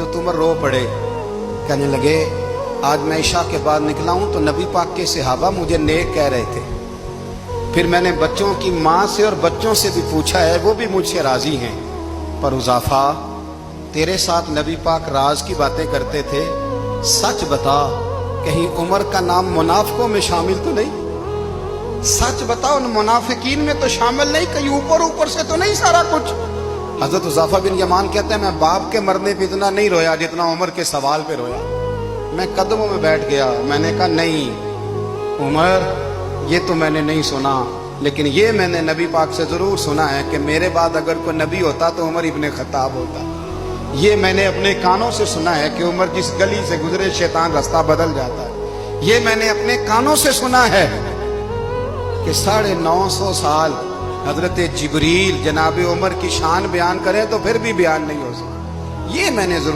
हजरत उमर रो पड़े, कहने लगे आज मैं इशा के बाद निकला हूं तो नबी पाक के सहाबा मुझे नेक कह रहे थे, फिर मैंने बच्चों की माँ से और बच्चों से भी पूछा है, वो भी मुझसे राजी हैं, पर हुज़ैफा तेरे साथ नबी पाक राज की बातें करते थे, सच बता कहीं उमर का नाम मुनाफिकों में शामिल तो नहीं? सच बता उन मुनाफिकीन में तो शामिल नहीं, कहीं ऊपर ऊपर से तो नहीं सारा कुछ? हजरत हुज़ैफा बिन यमान कहते हैं मैं बाप के मरने पे इतना नहीं रोया जितना उमर के सवाल पे रोया। मैं कदमों में बैठ गया, मैंने कहा नहीं उमर ये तो मैंने नहीं सुना, लेकिन ये मैंने नबी पाक से जरूर सुना है कि मेरे बाद अगर कोई नबी होता तो उमर इब्ने खत्ताब होता। ये मैंने अपने कानों से सुना है कि उमर जिस गली से गुजरे शैतान रास्ता बदल जाता है। ये मैंने अपने कानों से सुना है कि 950 साल हजरत जिब्रील जनाब उमर की शान बयान करें तो फिर भी बयान नहीं हो सकता। ये मैंने जरूर